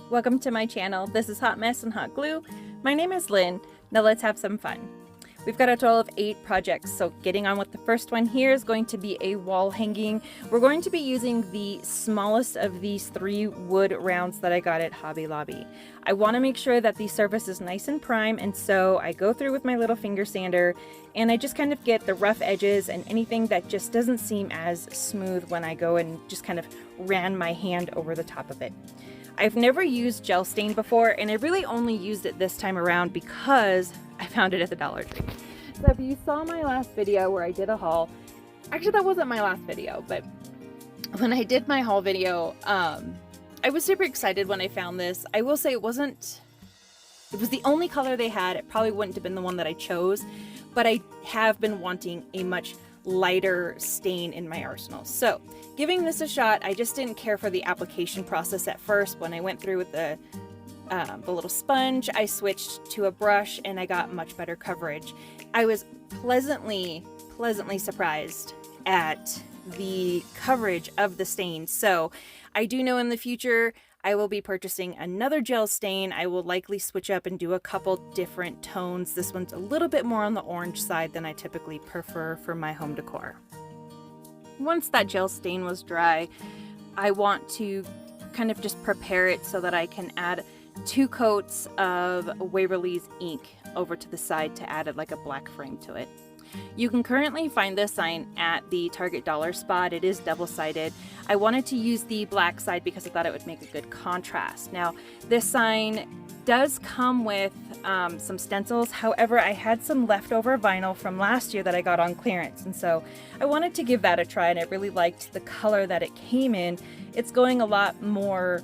Welcome to my channel. This is Hot Mess and Hot Glue. My name is Lynn. Now let's have some fun. We've got a total of 8 projects, so getting on with the first one here is going to be a wall hanging. We're going to be using the smallest of these 3 wood rounds that I got at Hobby Lobby. I want to make sure that the surface is nice and prime, and so I go through with my little finger sander and I just kind of get the rough edges and anything that just doesn't seem as smooth when I go and just kind of ran my hand over the top of it. I've never used gel stain before, and I really only used it this time around because I found it at the Dollar Tree. So if you saw my last video where I did a haul, actually that wasn't my last video, but when I did my haul video, I was super excited when I found this. I will say it was the only color they had. It probably wouldn't have been the one that I chose, but I have been wanting a much lighter stain in my arsenal. So giving this a shot, I just didn't care for the application process at first. When I went through with the little sponge, I switched to a brush and I got much better coverage. I was pleasantly surprised at the coverage of the stain. So I do know in the future I will be purchasing another gel stain. I will likely switch up and do a couple different tones. This one's a little bit more on the orange side than I typically prefer for my home decor. Once that gel stain was dry, I want to kind of just prepare it so that I can add 2 coats of Waverly's ink over to the side to add like a black frame to it. You can currently find this sign at the Target dollar spot. It is double-sided. I wanted to use the black side because I thought it would make a good contrast. Now, this sign does come with some stencils. However, I had some leftover vinyl from last year that I got on clearance, and so I wanted to give that a try, and I really liked the color that it came in. It's going a lot more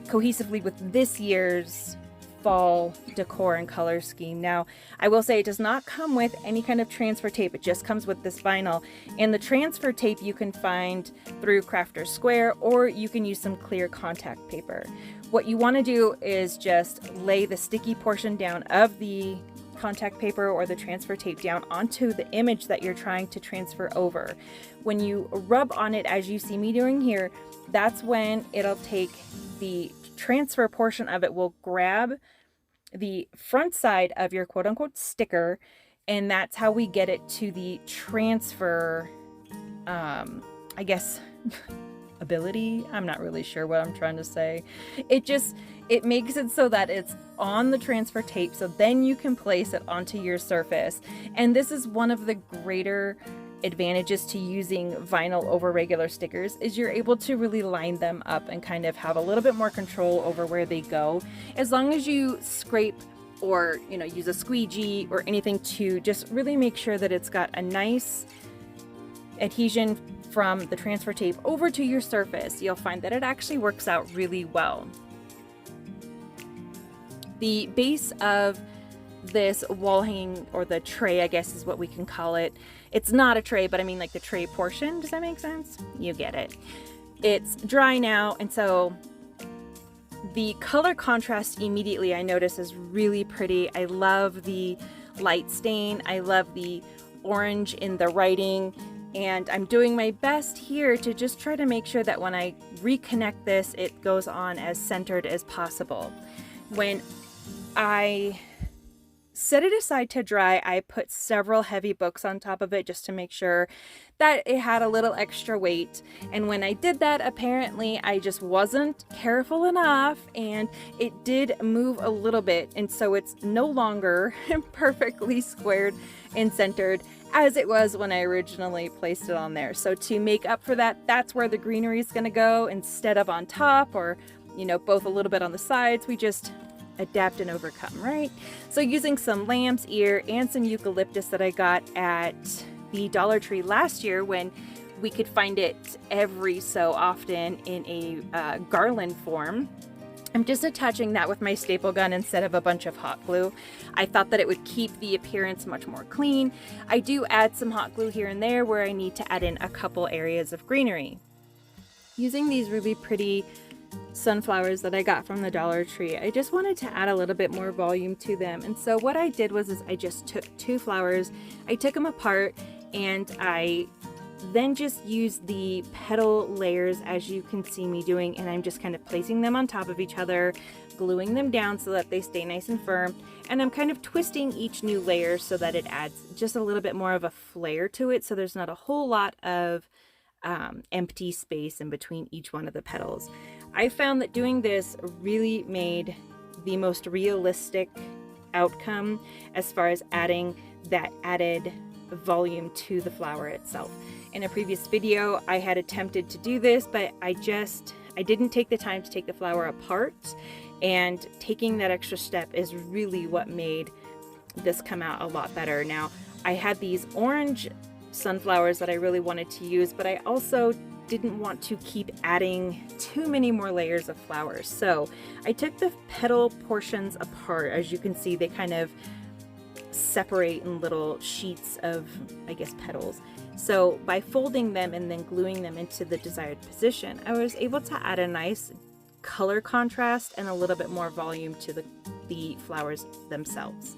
cohesively with this year's fall decor and color scheme. Now, I will say it does not come with any kind of transfer tape. It just comes with this vinyl, and the transfer tape you can find through Crafter's Square, or you can use some clear contact paper. What you want to do is just lay the sticky portion down of the contact paper or the transfer tape down onto the image that you're trying to transfer over. When you rub on it, as you see me doing here, that's when it'll take the transfer portion of it, will grab the front side of your quote-unquote sticker, and that's how we get it to the transfer I guess ability. I'm not really sure what I'm trying to say. It makes it so that it's on the transfer tape, so then you can place it onto your surface. And this is one of the greater advantages to using vinyl over regular stickers, is you're able to really line them up and kind of have a little bit more control over where they go, as long as you scrape or use a squeegee or anything to just really make sure that it's got a nice adhesion from the transfer tape over to your surface. You'll find that it actually works out really well. The base of this wall hanging, or the tray, I guess is what we can call it. It's not a tray, but I mean like the tray portion. Does that make sense? You get it. It's dry now, and so the color contrast immediately I notice is really pretty. I love the light stain. I love the orange in the writing, and I'm doing my best here to just try to make sure that when I reconnect this, it goes on as centered as possible. When I set it aside to dry, I put several heavy books on top of it just to make sure that it had a little extra weight. And when I did that, apparently I just wasn't careful enough, and it did move a little bit. And so it's no longer perfectly squared and centered as it was when I originally placed it on there. So to make up for that, that's where the greenery is going to go instead of on top, or both a little bit on the sides. We just adapt and overcome, right? So using some lamb's ear and some eucalyptus that I got at the Dollar Tree last year, when we could find it every so often in a garland form, I'm just attaching that with my staple gun instead of a bunch of hot glue. I thought that it would keep the appearance much more clean. I do add some hot glue here and there where I need to add in a couple areas of greenery. Using these really pretty sunflowers that I got from the Dollar Tree, I just wanted to add a little bit more volume to them. And so what I did was I just took 2 flowers, I took them apart, and I then just use the petal layers as you can see me doing, and I'm just kind of placing them on top of each other, gluing them down so that they stay nice and firm, and I'm kind of twisting each new layer so that it adds just a little bit more of a flair to it, so there's not a whole lot of empty space in between each one of the petals. I found that doing this really made the most realistic outcome as far as adding that added volume to the flower itself. In a previous video, I had attempted to do this, but I didn't take the time to take the flower apart, and taking that extra step is really what made this come out a lot better. Now, I had these orange sunflowers that I really wanted to use, but I also didn't want to keep adding too many more layers of flowers. So I took the petal portions apart. As you can see, they kind of separate in little sheets of, I guess, petals. So by folding them and then gluing them into the desired position, I was able to add a nice color contrast and a little bit more volume to the flowers themselves.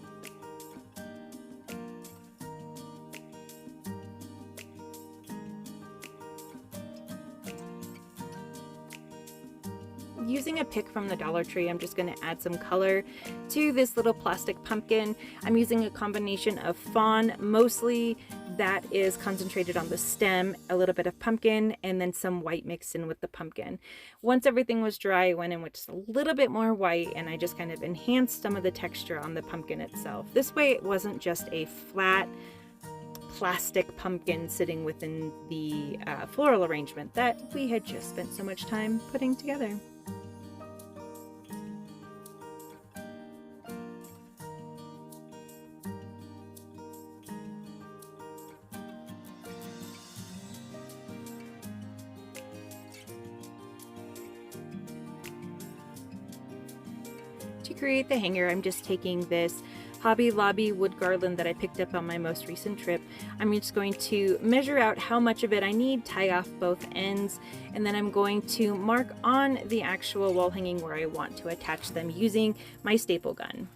Using a pick from the Dollar Tree, I'm just going to add some color to this little plastic pumpkin. I'm using a combination of fawn, mostly that is concentrated on the stem, a little bit of pumpkin, and then some white mixed in with the pumpkin. Once everything was dry, I went in with just a little bit more white, and I just kind of enhanced some of the texture on the pumpkin itself. This way it wasn't just a flat plastic pumpkin sitting within the floral arrangement that we had just spent so much time putting together. To create the hanger, I'm just taking this Hobby Lobby wood garland that I picked up on my most recent trip. I'm just going to measure out how much of it I need, tie off both ends, and then I'm going to mark on the actual wall hanging where I want to attach them using my staple gun.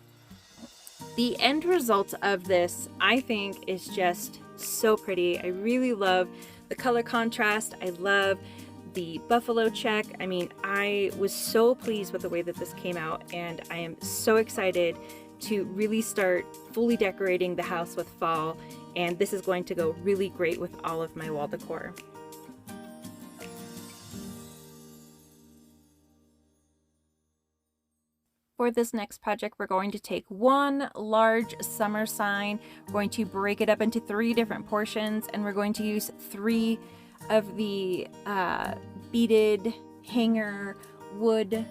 The end result of this, I think, is just so pretty. I really love the color contrast. I love the buffalo check. I mean, I was so pleased with the way that this came out, and I am so excited to really start fully decorating the house with fall, and this is going to go really great with all of my wall decor. For this next project, we're going to take one large summer sign, we're going to break it up into 3 different portions, and we're going to use 3 of the beaded hanger wood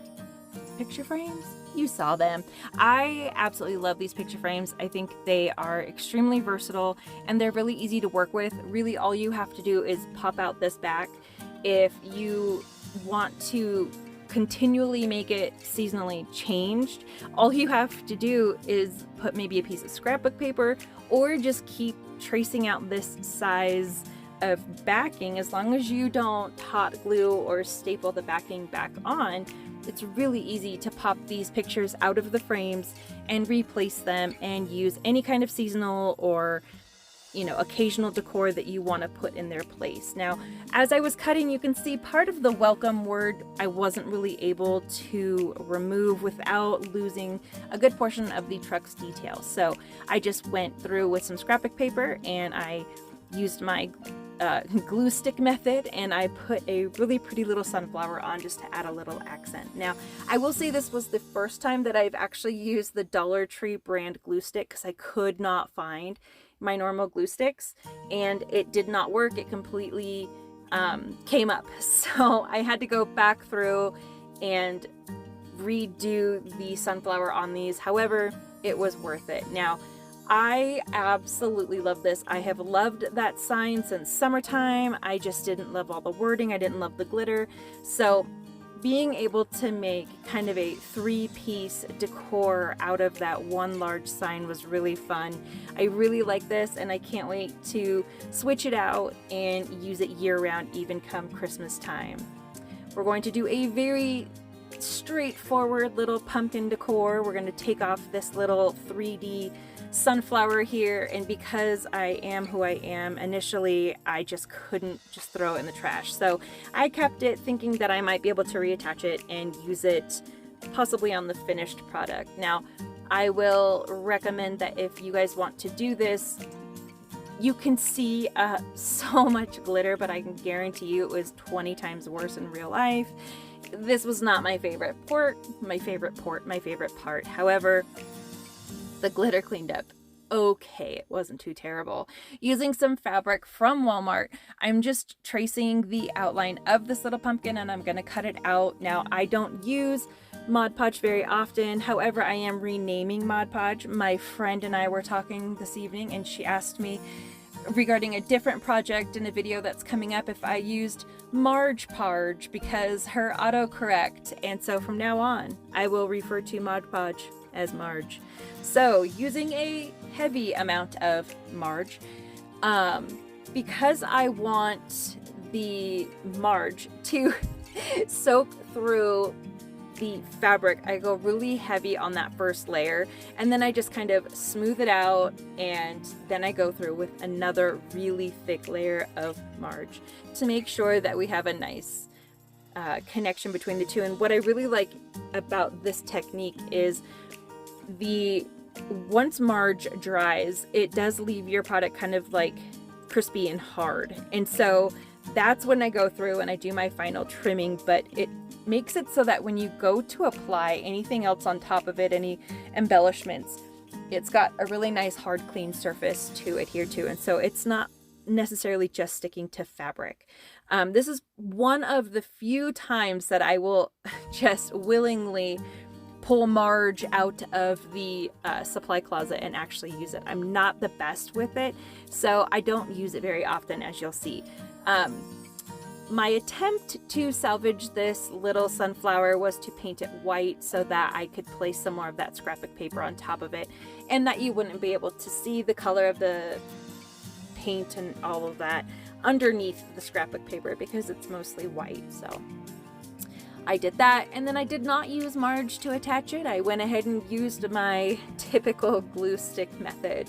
picture frames. You saw them. I absolutely love these picture frames. I think they are extremely versatile and they're really easy to work with. Really, all you have to do is pop out this back. If you want to continually make it seasonally changed, all you have to do is put maybe a piece of scrapbook paper or just keep tracing out this size of backing. As long as you don't hot glue or staple the backing back on, it's really easy to pop these pictures out of the frames and replace them and use any kind of seasonal or, you know, occasional decor that you want to put in their place. Now, as I was cutting, you can see part of the welcome word I wasn't really able to remove without losing a good portion of the truck's detail. So I just went through with some scrapbook paper and I used my glue stick method, and I put a really pretty little sunflower on just to add a little accent. Now, I will say this was the first time that I've actually used the Dollar Tree brand glue stick because I could not find my normal glue sticks and it did not work. It completely came up. So I had to go back through and redo the sunflower on these. However, it was worth it. Now, I absolutely love this. I have loved that sign since summertime. I just didn't love all the wording. I didn't love the glitter. So being able to make kind of a 3-piece decor out of that one large sign was really fun. I really like this and I can't wait to switch it out and use it year-round, even come Christmas time. We're going to do a very straightforward little pumpkin decor. We're going to take off this little 3D sunflower here, and because I am who I am, initially I just couldn't just throw it in the trash. So I kept it thinking that I might be able to reattach it and use it possibly on the finished product. Now, I will recommend that if you guys want to do this, you can see so much glitter, but I can guarantee you it was 20 times worse in real life. This was not my favorite part. However, the glitter cleaned up okay. It wasn't too terrible. Using some fabric from Walmart, I'm just tracing the outline of this little pumpkin and I'm gonna cut it out. Now, I don't use Mod Podge very often. However, I am renaming Mod Podge. My friend and I were talking this evening and she asked me regarding a different project in a video that's coming up if I used Marge Podge because her autocorrect. And so from now on, I will refer to Mod Podge as Marge. So using a heavy amount of Marge, because I want the Marge to soak through the fabric, I go really heavy on that first layer and then I just kind of smooth it out, and then I go through with another really thick layer of Marge to make sure that we have a nice connection between the two. And what I really like about this technique is once Marge dries, it does leave your product kind of like crispy and hard, and so that's when I go through and I do my final trimming. But it makes it so that when you go to apply anything else on top of it, any embellishments, it's got a really nice hard clean surface to adhere to, and so it's not necessarily just sticking to fabric. This is one of the few times that I will just willingly pull Marge out of the supply closet and actually use it. I'm not the best with it, so I don't use it very often, as you'll see. My attempt to salvage this little sunflower was to paint it white so that I could place some more of that scrapbook paper on top of it, and that you wouldn't be able to see the color of the paint and all of that underneath the scrapbook paper because it's mostly white. So I did that, and then I did not use Marge to attach it. I went ahead and used my typical glue stick method.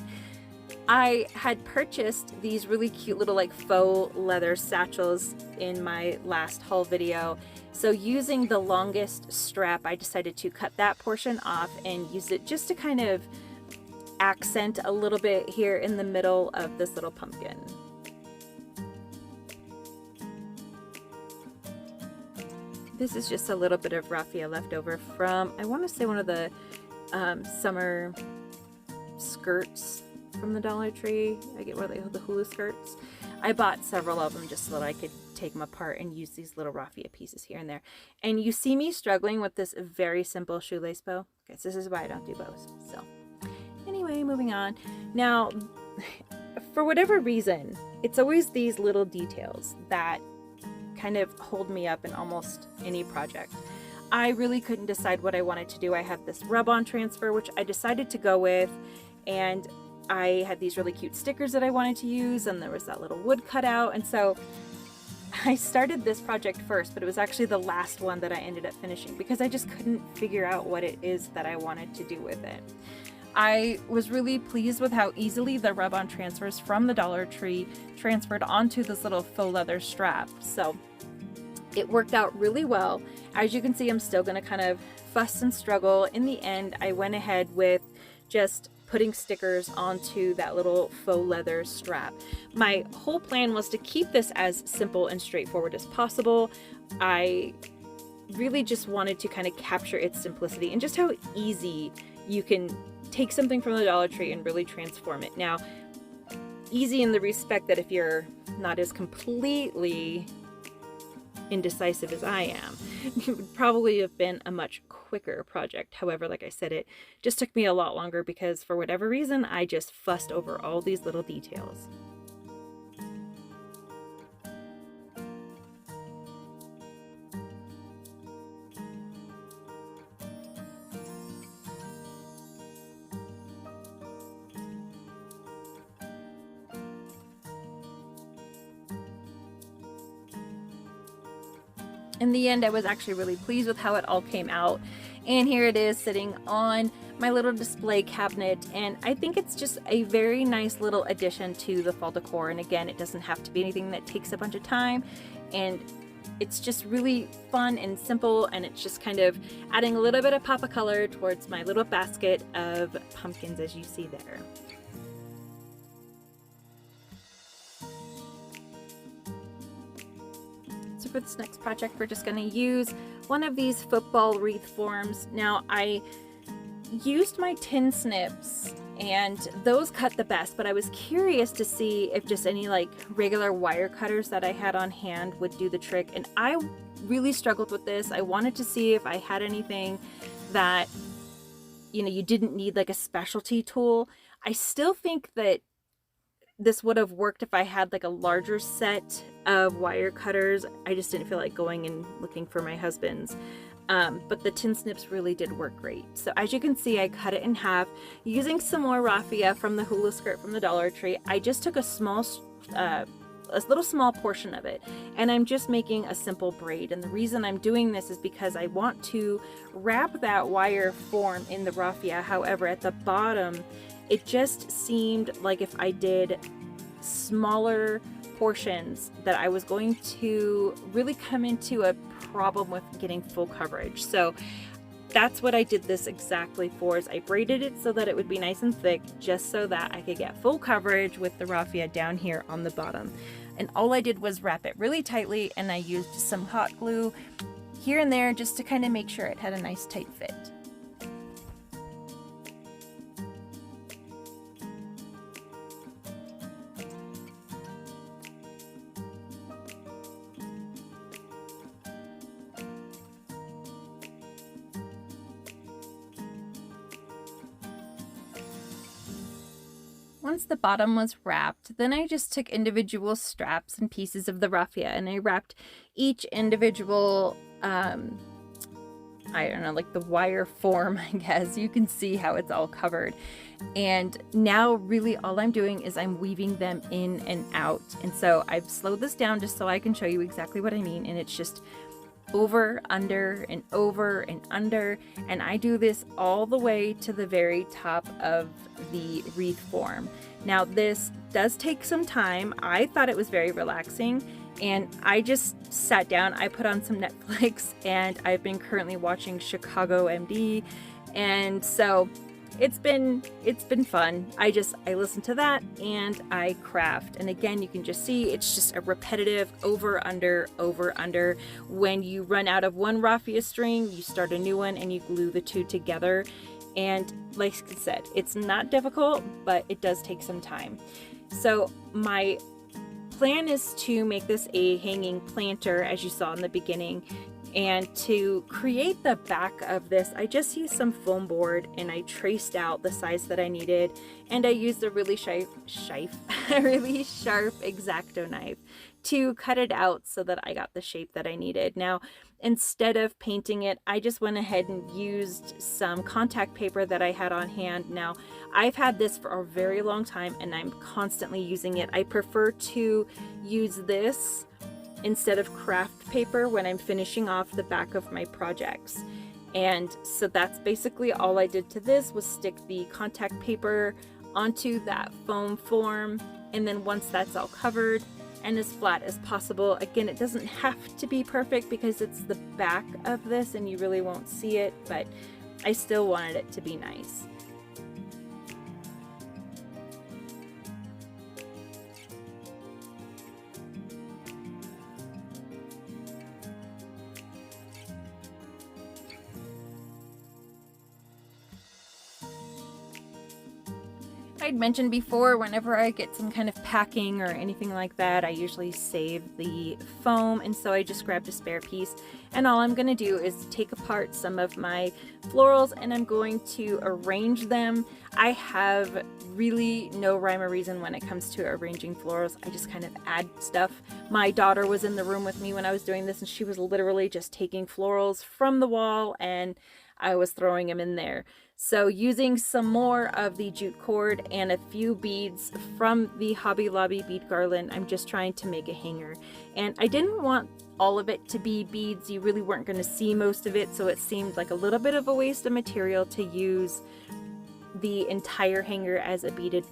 I had purchased these really cute little like faux leather satchels in my last haul video. So using the longest strap, I decided to cut that portion off and use it just to kind of accent a little bit here in the middle of this little pumpkin. This is just a little bit of raffia left over from, I want to say, one of the summer skirts from the Dollar Tree. I get what the hula skirts. I bought several of them just so that I could take them apart and use these little raffia pieces here and there. And you see me struggling with this very simple shoelace bow. Okay, so this is why I don't do bows. So anyway, moving on. Now, for whatever reason, it's always these little details that kind of hold me up in almost any project. I really couldn't decide what I wanted to do. I had this rub-on transfer, which I decided to go with, and I had these really cute stickers that I wanted to use, and there was that little wood cutout, and so I started this project first, but it was actually the last one that I ended up finishing because I just couldn't figure out what it is that I wanted to do with it. I was really pleased with how easily the rub-on transfers from the Dollar Tree transferred onto this little faux leather strap. So it worked out really well. As you can see, I'm still going to kind of fuss and struggle. In the end, I went ahead with just putting stickers onto that little faux leather strap. My whole plan was to keep this as simple and straightforward as possible. I really just wanted to kind of capture its simplicity and just how easy you can take something from the Dollar Tree and really transform it. Now, easy in the respect that if you're not as completely indecisive as I am, it would probably have been a much quicker project. However, like I said, it just took me a lot longer because for whatever reason, I just fussed over all these little details. In the end, I was actually really pleased with how it all came out. And here it is sitting on my little display cabinet, and I think it's just a very nice little addition to the fall decor. And again, it doesn't have to be anything that takes a bunch of time, and it's just really fun and simple, and it's just kind of adding a little bit of pop of color towards my little basket of pumpkins, as you see there. So for this next project, we're just going to use one of these football wreath forms. Now, I used my tin snips and those cut the best, but I was curious to see if just any like regular wire cutters that I had on hand would do the trick, and I really struggled with this. I wanted to see if I had anything that, you know, you didn't need like a specialty tool. I still think that this would have worked if I had like a larger set of wire cutters. I just didn't feel like going and looking for my husband's. But the tin snips really did work great. So as you can see, I cut it in half using some more raffia from the hula skirt from the Dollar Tree. I just took a little small portion of it, and I'm just making a simple braid. And the reason I'm doing this is because I want to wrap that wire form in the raffia. However, at the bottom, it just seemed like if I did smaller portions that I was going to really come into a problem with getting full coverage. So that's what I did this exactly for, is I braided it so that it would be nice and thick, just so that I could get full coverage with the raffia down here on the bottom. And all I did was wrap it really tightly, and I used some hot glue here and there just to kind of make sure it had a nice tight fit. Once the bottom was wrapped, then I just took individual straps and pieces of the raffia, and I wrapped each individual, I don't know, like the wire form, I guess. You can see how it's all covered. And now really all I'm doing is I'm weaving them in and out. And so I've slowed this down just so I can show you exactly what I mean. And it's just over, under, and over, and under. And I do this all the way to the very top of the wreath form. Now this does take some time. I thought it was very relaxing, and I just sat down, I put on some Netflix, and I've been currently watching Chicago MD, and so it's been fun. I listen to that and I craft. And again, you can just see it's just a repetitive over, under, over, under. When you run out of one raffia string, you start a new one and you glue the two together. And like I said, it's not difficult, but it does take some time. So my plan is to make this a hanging planter, as you saw in the beginning. And to create the back of this, I just used some foam board and I traced out the size that I needed, and I used a really really sharp X-Acto knife to cut it out so that I got the shape that I needed. Now, instead of painting it, I just went ahead and used some contact paper that I had on hand. Now, I've had this for a very long time and I'm constantly using it. I prefer to use this instead of craft paper when I'm finishing off the back of my projects. And so that's basically all I did to this, was stick the contact paper onto that foam form. And then once that's all covered and as flat as possible, again, it doesn't have to be perfect because it's the back of this and you really won't see it, but I still wanted it to be nice. I'd mentioned before, whenever I get some kind of packing or anything like that, I usually save the foam, and so I just grabbed a spare piece, and all I'm going to do is take apart some of my florals and I'm going to arrange them. I have really no rhyme or reason when it comes to arranging florals. I just kind of add stuff. My daughter was in the room with me when I was doing this, and she was literally just taking florals from the wall, and I was throwing them in there. So using some more of the jute cord and a few beads from the Hobby Lobby bead garland, I'm just trying to make a hanger. And I didn't want all of it to be beads. You really weren't going to see most of it, so it seemed like a little bit of a waste of material to use the entire hanger as a beaded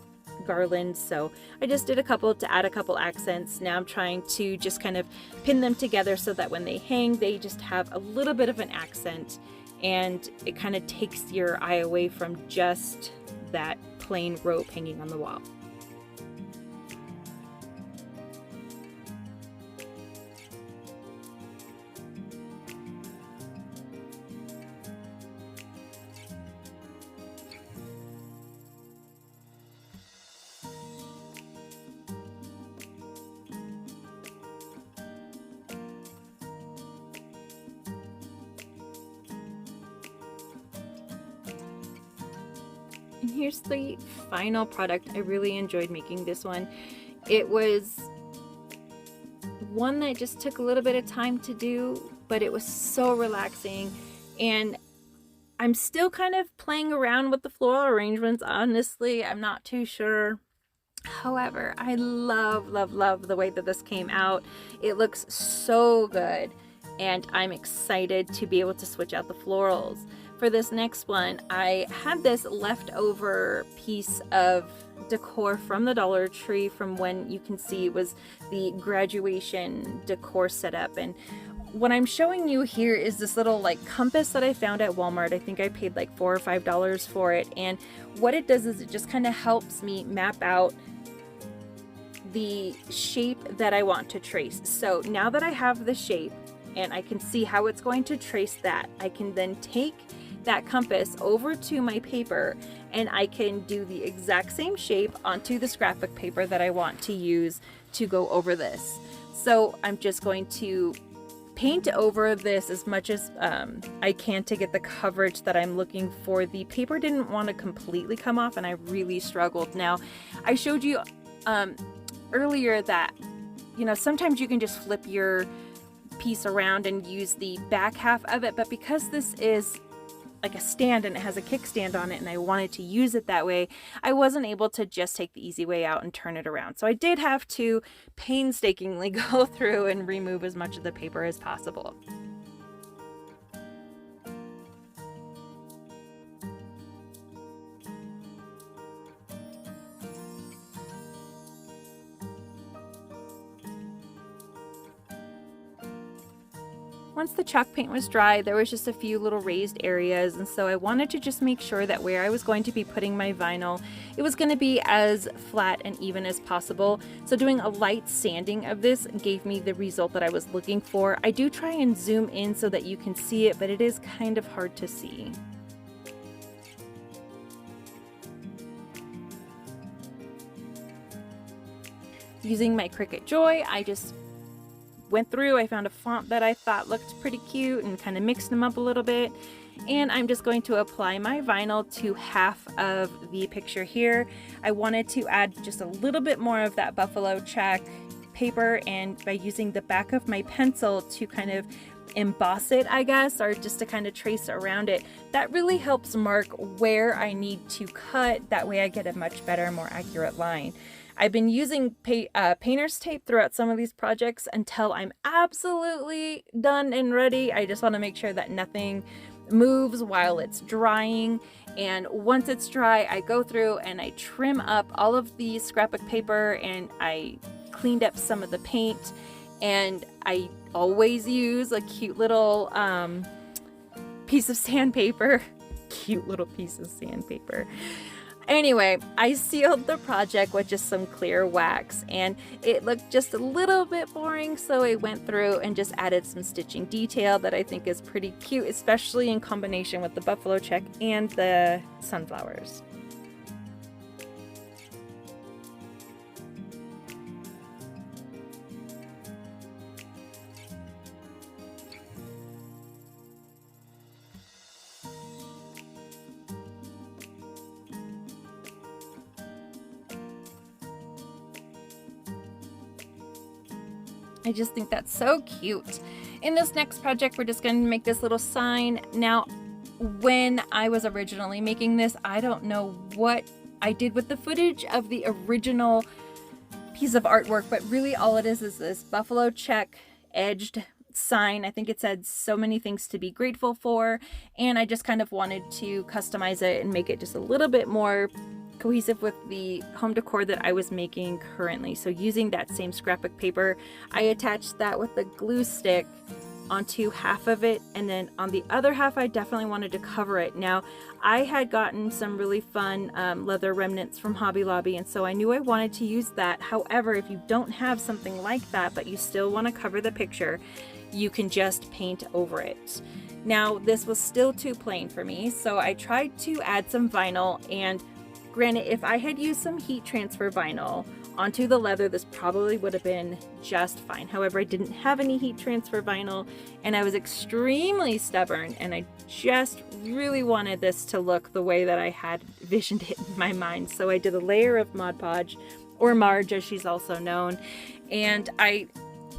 garland. So I just did a couple to add a couple accents. Now I'm trying to just kind of pin them together so that when they hang, they just have a little bit of an accent, and it kind of takes your eye away from just that plain rope hanging on the wall. And here's the final product. I really enjoyed making this one. It was one that just took a little bit of time to do, but it was so relaxing. And I'm still kind of playing around with the floral arrangements, honestly. I'm not too sure. However, I love, love, love the way that this came out. It looks so good, and I'm excited to be able to switch out the florals. For this next one, I had this leftover piece of decor from the Dollar Tree from when you can see it was the graduation decor setup. And what I'm showing you here is this little like compass that I found at Walmart. I think I paid like $4 or $5 for it. And what it does is it just kind of helps me map out the shape that I want to trace. So now that I have the shape and I can see how it's going to trace that, I can then take that compass over to my paper and I can do the exact same shape onto the scrapbook paper that I want to use to go over this. So I'm just going to paint over this as much as I can to get the coverage that I'm looking for. The paper didn't want to completely come off and I really struggled. Now, I showed you earlier that, you know, sometimes you can just flip your piece around and use the back half of it, but because this is like a stand and it has a kickstand on it and I wanted to use it that way, I wasn't able to just take the easy way out and turn it around. So I did have to painstakingly go through and remove as much of the paper as possible. Once the chalk paint was dry, there was just a few little raised areas, and so I wanted to just make sure that where I was going to be putting my vinyl, it was going to be as flat and even as possible. So doing a light sanding of this gave me the result that I was looking for. I do try and zoom in so that you can see it, but it is kind of hard to see. Using my Cricut Joy, I just went through, I found a font that I thought looked pretty cute and kind of mixed them up a little bit. And I'm just going to apply my vinyl to half of the picture here. I wanted to add just a little bit more of that buffalo check paper, and by using the back of my pencil to kind of emboss it, I guess, or just to kind of trace around it, that really helps mark where I need to cut. That way I get a much better, more accurate line. I've been using painter's tape throughout some of these projects until I'm absolutely done and ready. I just want to make sure that nothing moves while it's drying. And once it's dry, I go through and I trim up all of the scrapbook paper, and I cleaned up some of the paint. And I always use a cute little piece of sandpaper. Cute little piece of sandpaper. Anyway, I sealed the project with just some clear wax, and it looked just a little bit boring, so I went through and just added some stitching detail that I think is pretty cute, especially in combination with the buffalo check and the sunflowers. I just think that's so cute. In this next project, we're just going to make this little sign. Now, when I was originally making this, I don't know what I did with the footage of the original piece of artwork, but really all it is this buffalo check edged sign. I think it said so many things to be grateful for, and I just kind of wanted to customize it and make it just a little bit more cohesive with the home decor that I was making currently. So using that same scrapbook paper, I attached that with the glue stick onto half of it, and then on the other half I definitely wanted to cover it. Now I had gotten some really fun leather remnants from Hobby Lobby, and so I knew I wanted to use that. However, if you don't have something like that but you still want to cover the picture, you can just paint over it. Now this was still too plain for me, so I tried to add some vinyl, and granted, if I had used some heat transfer vinyl onto the leather, this probably would have been just fine. However, I didn't have any heat transfer vinyl, and I was extremely stubborn, and I just really wanted this to look the way that I had visioned it in my mind. So I did a layer of Mod Podge, or Marge as she's also known, and I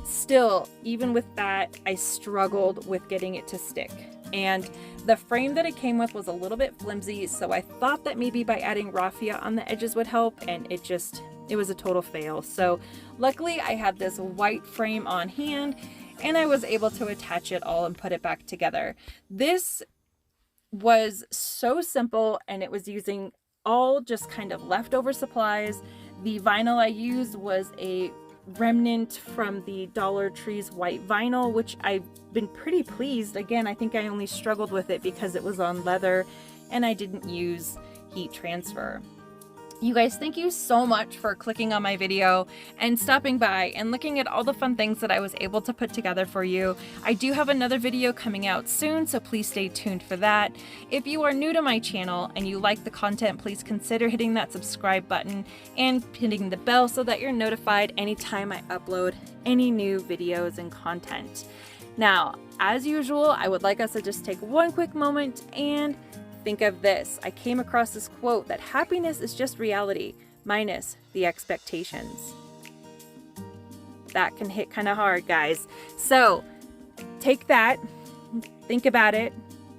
still, even with that, I struggled with getting it to stick. And the frame that it came with was a little bit flimsy, so I thought that maybe by adding raffia on the edges would help, and it was a total fail. So luckily I had this white frame on hand, and I was able to attach it all and put it back together. This was so simple, and it was using all just kind of leftover supplies. The vinyl I used was a remnant from the Dollar Tree's white vinyl, which I've been pretty pleased. Again, I think I only struggled with it because it was on leather and I didn't use heat transfer. You guys, thank you so much for clicking on my video and stopping by and looking at all the fun things that I was able to put together for you. I do have another video coming out soon, so please stay tuned for that. If you are new to my channel and you like the content, please consider hitting that subscribe button and hitting the bell so that you're notified anytime I upload any new videos and content. Now, as usual, I would like us to just take one quick moment and think of this. I came across this quote that happiness is just reality minus the expectations. That can hit kind of hard, guys. So take that, think about it,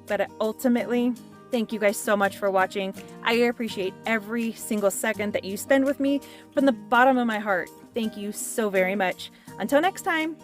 but ultimately, thank you guys so much for watching. I appreciate every single second that you spend with me from the bottom of my heart. Thank you so very much. Until next time.